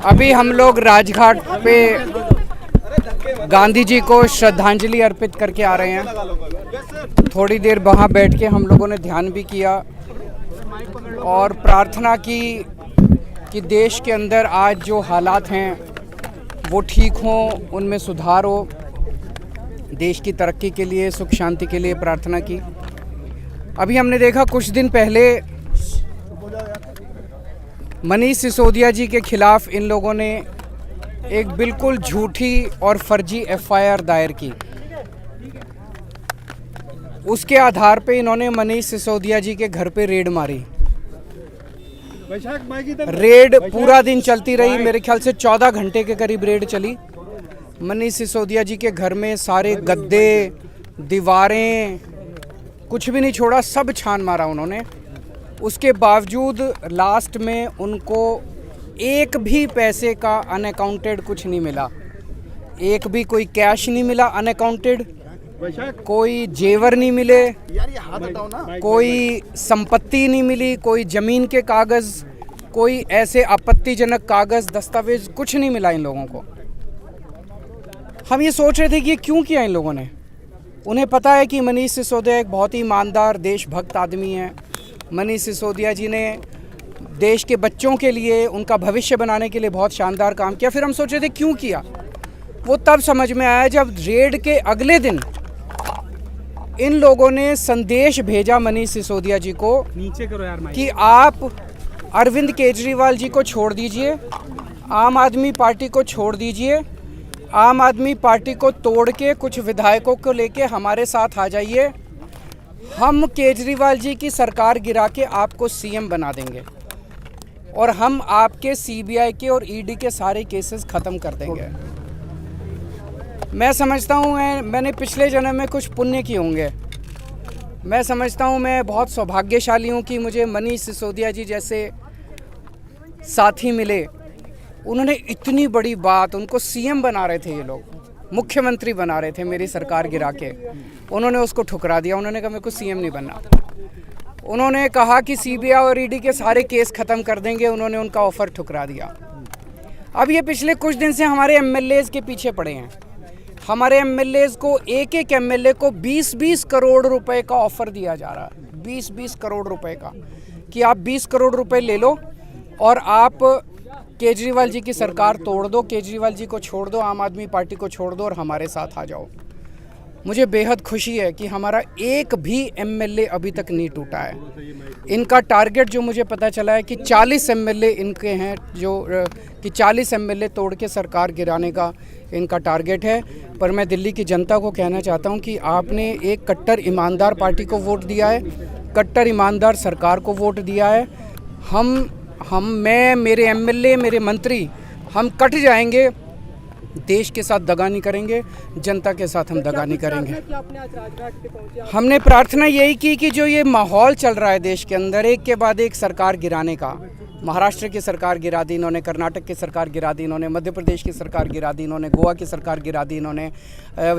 अभी हम लोग राजघाट पे गांधी जी को श्रद्धांजलि अर्पित करके आ रहे हैं। थोड़ी देर वहाँ बैठ के हम लोगों ने ध्यान भी किया और प्रार्थना की कि देश के अंदर आज जो हालात हैं वो ठीक हों, उनमें सुधार हो। देश की तरक्की के लिए, सुख शांति के लिए प्रार्थना की। अभी हमने देखा कुछ दिन पहले मनीष सिसोदिया जी के खिलाफ इन लोगों ने एक बिल्कुल झूठी और फर्जी एफआईआर दायर की। उसके आधार पे इन्होंने मनीष सिसोदिया जी के घर पे रेड मारी। रेड पूरा दिन चलती रही, मेरे ख्याल से 14 घंटे के करीब रेड चली। मनीष सिसोदिया जी के घर में सारे गद्दे, दीवारें, कुछ भी नहीं छोड़ा, सब छान मारा उन्होंने। उसके बावजूद लास्ट में उनको एक भी पैसे का अनअकाउंटेड कुछ नहीं मिला। एक भी कोई कैश नहीं मिला अनअकाउंटेड, कोई जेवर नहीं मिले, कोई संपत्ति नहीं मिली, कोई ज़मीन के कागज़, कोई ऐसे आपत्तिजनक कागज़, दस्तावेज कुछ नहीं मिला इन लोगों को। हम ये सोच रहे थे कि ये क्यों किया इन लोगों ने। उन्हें पता है कि मनीष सिसोदिया एक बहुत ही ईमानदार, देशभक्त आदमी है। मनीष सिसोदिया जी ने देश के बच्चों के लिए, उनका भविष्य बनाने के लिए बहुत शानदार काम किया। फिर हम सोच रहे थे क्यों किया। वो तब समझ में आया जब रेड के अगले दिन इन लोगों ने संदेश भेजा मनीष सिसोदिया जी को, नीचे करो यार, कि आप अरविंद केजरीवाल जी को छोड़ दीजिए, आम आदमी पार्टी को छोड़ दीजिए, आम आदमी पार्टी को तोड़ के कुछ विधायकों को लेके हमारे साथ आ जाइए। हम केजरीवाल जी की सरकार गिरा के आपको सीएम बना देंगे और हम आपके सीबीआई के और ईडी के सारे केसेस ख़त्म कर देंगे। मैं समझता हूँ मैंने पिछले जन्म में कुछ पुण्य किए होंगे। मैं समझता हूँ मैं बहुत सौभाग्यशाली हूँ कि मुझे मनीष सिसोदिया जी जैसे साथी मिले। उन्होंने इतनी बड़ी बात, उनको सीएम बना रहे थे ये लोग, मुख्यमंत्री बना रहे थे मेरी सरकार गिरा के, उन्होंने उसको ठुकरा दिया। उन्होंने कहा मेरे को सीएम नहीं बनना। उन्होंने कहा कि सीबीआई और ईडी के सारे केस ख़त्म कर देंगे, उन्होंने उनका ऑफ़र ठुकरा दिया। अब ये पिछले कुछ दिन से हमारे एमएलएज़ के पीछे पड़े हैं। हमारे एमएलएज़ को एक एमएलए को 20-20 करोड़ रुपए का ऑफ़र दिया जा रहा है, 20-20 करोड़ रुपए का, कि आप 20 करोड़ रुपए ले लो और आप केजरीवाल जी की सरकार तोड़ दो, केजरीवाल जी को छोड़ दो, आम आदमी पार्टी को छोड़ दो और हमारे साथ आ जाओ। मुझे बेहद खुशी है कि हमारा एक भी एमएलए अभी तक नहीं टूटा है। इनका टारगेट जो मुझे पता चला है कि 40 एमएलए इनके हैं, जो कि 40 एमएलए तोड़ के सरकार गिराने का इनका टारगेट है। पर मैं दिल्ली की जनता को कहना चाहता हूं कि आपने एक कट्टर ईमानदार पार्टी को वोट दिया है, कट्टर ईमानदार सरकार को वोट दिया है। मैं, मेरे एमएलए, मेरे मंत्री, हम कट जाएंगे, देश के साथ दगा नहीं करेंगे, जनता के साथ हम दगा नहीं करेंगे। हमने प्रार्थना यही की कि जो ये माहौल चल रहा है देश के अंदर, एक के बाद एक सरकार गिराने का, महाराष्ट्र की सरकार गिरा दी इन्होंने, कर्नाटक की सरकार गिरा दी इन्होंने, मध्य प्रदेश की सरकार गिरा दी इन्होंने, गोवा की सरकार गिरा दी इन्होंने,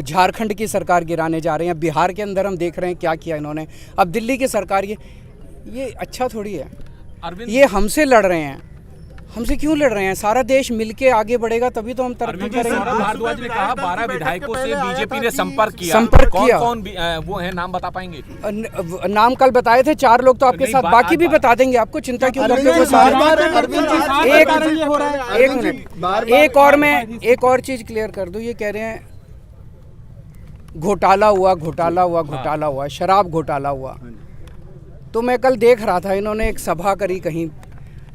झारखंड की सरकार गिराने जा रहे हैं, बिहार के अंदर हम देख रहे हैं क्या किया इन्होंने, अब दिल्ली की सरकार। ये अच्छा थोड़ी है। ये हमसे लड़ रहे हैं। हमसे क्यों लड़ रहे हैं? सारा देश मिलके आगे बढ़ेगा तभी तो हम तरक्की करेंगे। भारद्वाज ने कहा 12 विधायकों से बीजेपी ने संपर्क किया। कौन वो है, नाम बता पाएंगे? नाम कल बताए थे 4 लोग, तो आपके साथ बाकी भी बता देंगे। आपको चिंता क्यों करते हो? एक मिनट, एक और चीज क्लियर कर दूं। ये कह रहे हैं घोटाला हुआ, शराब घोटाला हुआ। तो मैं कल देख रहा था, इन्होंने एक सभा करी कहीं,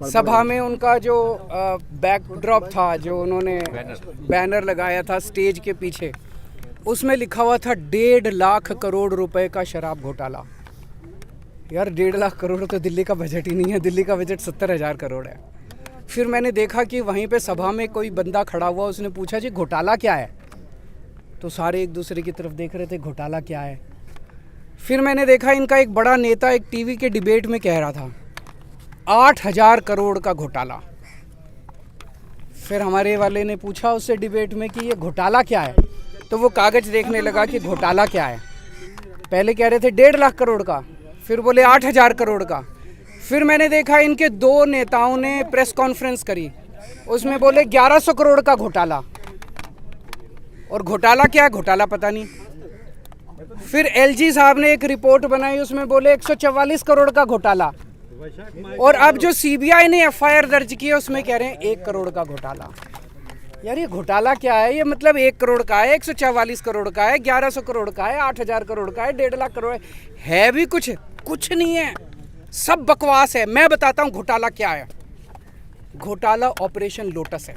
सभा में उनका जो बैकड्रॉप था, जो उन्होंने बैनर लगाया था स्टेज के पीछे, उसमें लिखा हुआ था 1.5 लाख करोड़ रुपए का शराब घोटाला। यार 1.5 लाख करोड़ तो दिल्ली का बजट ही नहीं है। दिल्ली का बजट 70,000 करोड़ है। फिर मैंने देखा कि वहीं पे सभा में कोई बंदा खड़ा हुआ, उसने पूछा जी घोटाला क्या है? तो सारे एक दूसरे की तरफ देख रहे थे, घोटाला क्या है। फिर मैंने देखा इनका एक बड़ा नेता एक टीवी के डिबेट में कह रहा था 8,000 करोड़ का घोटाला। फिर हमारे वाले ने पूछा उससे डिबेट में कि ये घोटाला क्या है, तो वो कागज़ देखने लगा कि घोटाला क्या है। पहले कह रहे थे 1.5 लाख करोड़ का, फिर बोले 8,000 करोड़ का। फिर मैंने देखा इनके 2 नेताओं ने प्रेस कॉन्फ्रेंस करी उसमें बोले 1100 करोड़ का घोटाला, और घोटाला क्या है, घोटाला पता नहीं। फिर एलजी साहब ने एक रिपोर्ट बनाई, उसमें बोले 144 करोड़ का घोटाला, और अब जो सीबीआई ने एफआईआर दर्ज की है उसमें कह रहे हैं 1 करोड़ का घोटाला। यार ये घोटाला क्या है? ये मतलब 1 करोड़ का है, 144 करोड़ का है, 1100 करोड़ का है, 8000 करोड़ का है, 1.5 लाख करोड़ है भी कुछ नहीं है, सब बकवास है। मैं बताता हूँ घोटाला क्या है। घोटाला ऑपरेशन लोटस है।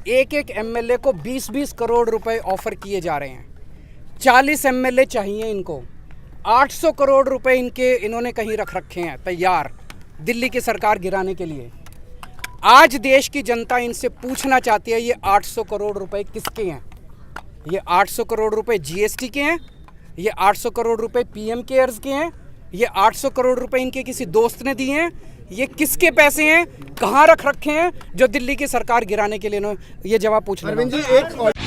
एक एमएलए को 20-20 करोड़ रुपए ऑफर किए जा रहे हैं। 40 एमएलए चाहिए इनको, 800 करोड़ रुपए इन्होंने कहीं रख रखे हैं तैयार दिल्ली की सरकार गिराने के लिए। आज देश की जनता इनसे पूछना चाहती है ये 800 करोड़ रुपए किसके हैं? ये 800 करोड़ रुपए जीएसटी के हैं? ये 800 करोड़ रुपए पीएम केयर्स के हैं? ये 800 करोड़ रुपए इनके किसी दोस्त ने दिए हैं? ये किसके पैसे हैं? कहाँ रख रखे हैं जो दिल्ली की सरकार गिराने के लिए ये जवाब पूछना। अरविंद जी, एक